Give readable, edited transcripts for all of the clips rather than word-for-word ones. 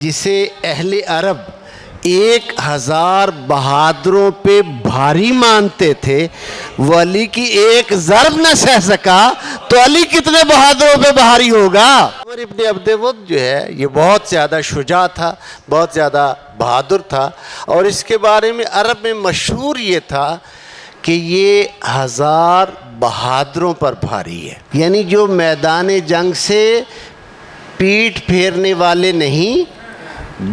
جسے اہل عرب 1000 بہادروں پہ بھاری مانتے تھے، وہ علی کی ایک ضرب نہ سہ سکا تو علی کتنے بہادروں پہ بھاری ہوگا۔ عمر ابن عبد ود جو ہے یہ بہت زیادہ شجاع تھا، بہت زیادہ بہادر تھا، اور اس کے بارے میں عرب میں مشہور یہ تھا کہ یہ 1000 بہادروں پر بھاری ہے، یعنی جو میدان جنگ سے پیٹھ پھیرنے والے نہیں،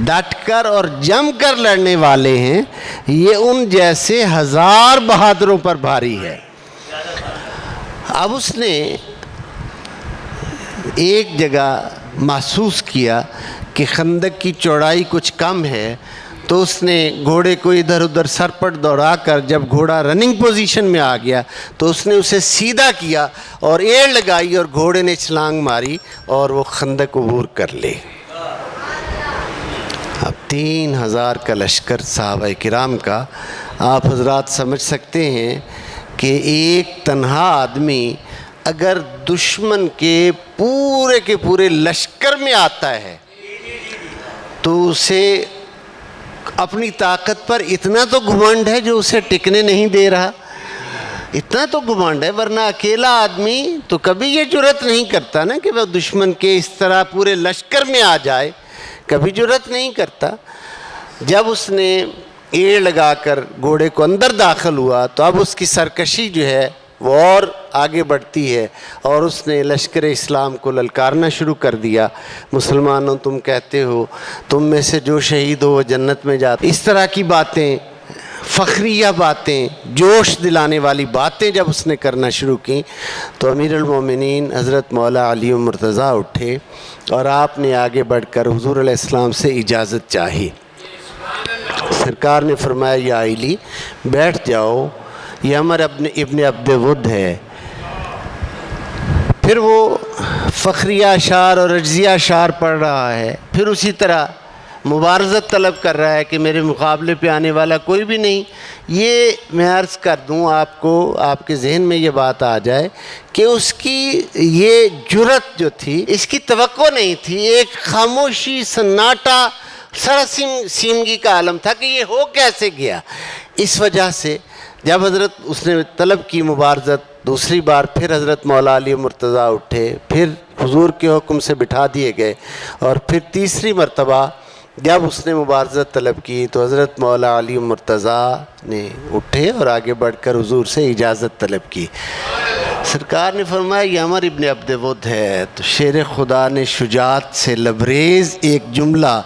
ڈٹ کر اور جم کر لڑنے والے ہیں، یہ ان جیسے 1000 بہادروں پر بھاری ہے۔ اب اس نے ایک جگہ محسوس کیا کہ خندق کی چوڑائی کچھ کم ہے، تو اس نے گھوڑے کو ادھر ادھر سرپٹ دوڑا کر جب گھوڑا رننگ پوزیشن میں آ گیا تو اس نے اسے سیدھا کیا اور ایڑ لگائی اور گھوڑے نے چھلانگ ماری اور وہ خندق عبور کر لے۔ اب 3000 کا لشکر صحابہ کرام کا، آپ حضرات سمجھ سکتے ہیں کہ ایک تنہا آدمی اگر دشمن کے پورے لشکر میں آتا ہے تو اسے اپنی طاقت پر اتنا تو گھمنڈ ہے جو اسے ٹکنے نہیں دے رہا، اتنا تو گھمنڈ ہے، ورنہ اکیلا آدمی تو کبھی یہ جرأت نہیں کرتا نا کہ وہ دشمن کے اس طرح پورے لشکر میں آ جائے، کبھی جرأت نہیں کرتا۔ جب اس نے ایڑ لگا کر گھوڑے کو اندر داخل ہوا تو اب اس کی سرکشی جو ہے وہ اور آگے بڑھتی ہے، اور اس نے لشکر اسلام کو للکارنا شروع کر دیا، مسلمانوں تم کہتے ہو تم میں سے جو شہید ہو وہ جنت میں جاتا۔ اس طرح کی باتیں، فخریہ باتیں، جوش دلانے والی باتیں جب اس نے کرنا شروع کی تو امیر المومنین حضرت مولا علی مرتضیٰ اٹھے اور آپ نے آگے بڑھ کر حضور علیہ السلام سے اجازت چاہی۔ سرکار نے فرمایا یا علی بیٹھ جاؤ، یہ عمر ابن عبد ود ہے۔ پھر وہ فخریہ اشعار اور عجزیہ اشعار پڑھ رہا ہے، پھر اسی طرح مبارزت طلب کر رہا ہے کہ میرے مقابلے پہ آنے والا کوئی بھی نہیں۔ یہ میں عرض کر دوں آپ کو، آپ کے ذہن میں یہ بات آ جائے کہ اس کی یہ جرأت جو تھی اس کی توقع نہیں تھی، ایک خاموشی، سناٹا، سیمگی کا عالم تھا کہ یہ ہو کیسے گیا۔ اس وجہ سے جب حضرت اس نے طلب کی مبارزت دوسری بار، پھر حضرت مولا علی مرتضیٰ اٹھے، پھر حضور کے حکم سے بٹھا دیے گئے، اور پھر تیسری مرتبہ جب اس نے مبارزت طلب کی تو حضرت مولا علی مرتضیٰ نے اٹھے اور آگے بڑھ کر حضور سے اجازت طلب کی۔ سرکار نے فرمایا یہ عمر ابن عبد ود ہے، تو شیر خدا نے شجاعت سے لبریز ایک جملہ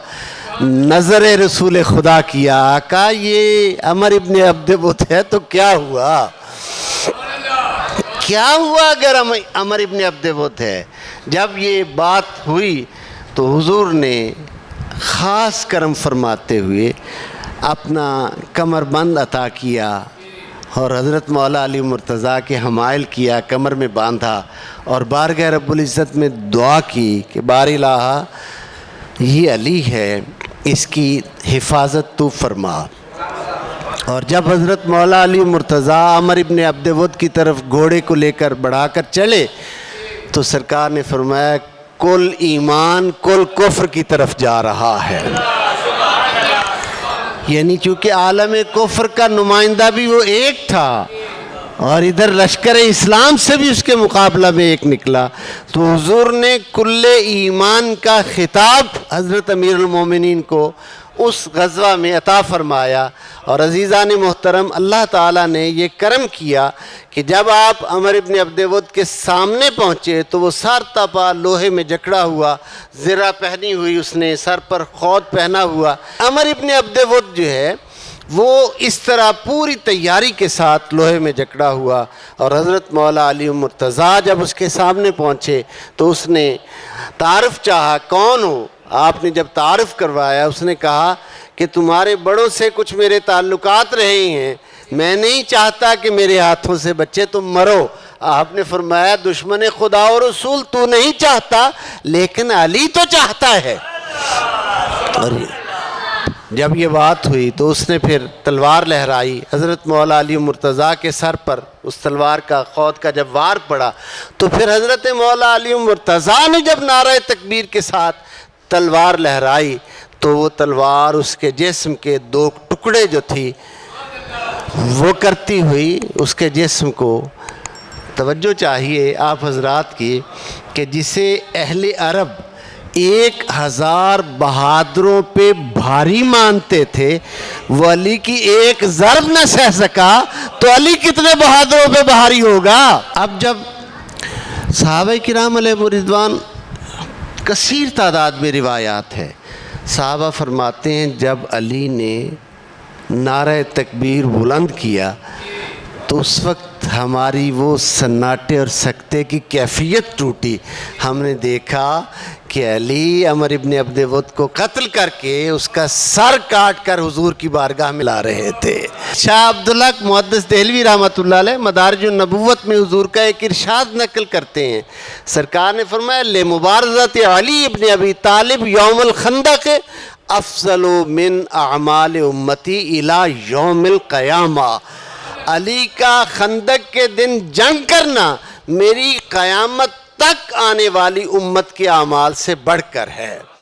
نظر رسول خدا کیا، آقا یہ عمر ابن عبد ود ہے تو کیا ہوا؟ کیا ہوا اگر عمر ابن عبد ود ہے؟ جب یہ بات ہوئی تو حضور نے خاص کرم فرماتے ہوئے اپنا کمر بند عطا کیا اور حضرت مولا علی مرتضیٰ کے حمائل کیا، کمر میں باندھا اور بارگاہ رب العزت میں دعا کی کہ باری الہ یہ علی ہے، اس کی حفاظت تو فرما۔ اور جب حضرت مولا علی مرتضیٰ عمر ابن عبد ود کی طرف گھوڑے کو لے کر بڑھا کر چلے تو سرکار نے فرمایا کل ایمان کل کفر کی طرف جا رہا ہے، یعنی چونکہ عالم کفر کا نمائندہ بھی وہ ایک تھا اور ادھر لشکر اسلام سے بھی اس کے مقابلہ میں ایک نکلا، تو حضور نے کل ایمان کا خطاب حضرت امیر المومنین کو اس غزوہ میں عطا فرمایا۔ اور عزیزان محترم، اللہ تعالیٰ نے یہ کرم کیا کہ جب آپ عمر ابن عبد ود کے سامنے پہنچے تو وہ سر تپا لوہے میں جکڑا ہوا، زرہ پہنی ہوئی اس نے، سر پر خود پہنا ہوا۔ عمر ابن عبد ود جو ہے وہ اس طرح پوری تیاری کے ساتھ لوہے میں جکڑا ہوا، اور حضرت مولا علی مرتضیٰ جب اس کے سامنے پہنچے تو اس نے تعارف چاہا، کون ہو؟ آپ نے جب تعارف کروایا اس نے کہا کہ تمہارے بڑوں سے کچھ میرے تعلقات رہے ہیں، میں نہیں چاہتا کہ میرے ہاتھوں سے بچے تم مرو۔ آپ نے فرمایا دشمن خدا و رسول تو نہیں چاہتا لیکن علی تو چاہتا ہے۔ اور جب یہ بات ہوئی تو اس نے پھر تلوار لہرائی، حضرت مولا علی مرتضیٰ کے سر پر اس تلوار کا خود کا جب وار پڑا تو پھر حضرت مولا علی مرتضیٰ نے جب نعرہ تکبیر کے ساتھ تلوار لہرائی تو وہ تلوار اس کے جسم کے 2 ٹکڑے جو تھی وہ کرتی ہوئی اس کے جسم کو، توجہ چاہیے آپ حضرات کی، کہ جسے اہل عرب 1000 بہادروں پہ بھاری مانتے تھے، وہ علی کی ایک ضرب نہ سہ سکا تو علی کتنے بہادروں پہ بھاری ہوگا۔ اب جب صحابہ کرام علیہ رضوان کثیر تعداد میں روایات ہے، صحابہ فرماتے ہیں جب علی نے نعرہ تکبیر بلند کیا تو اس وقت ہماری وہ سناٹے اور سکتے کی کیفیت ٹوٹی۔ ہم نے دیکھا کہ علی عمر ابن عبد ود کو قتل کر کے اس کا سر کاٹ کر حضور کی بارگاہ میں لا رہے تھے۔ شاہ عبدالحق محدث دہلوی رحمۃ اللہ علیہ مدارج النبوت میں حضور کا ایک ارشاد نقل کرتے ہیں، سرکار نے فرمایا لمبارزت علی ابن ابی طالب یوم الخندق افضل من اعمال امتی الی یوم القیامہ، علی کا خندق کے دن جنگ کرنا میری قیامت تک آنے والی امت کے اعمال سے بڑھ کر ہے۔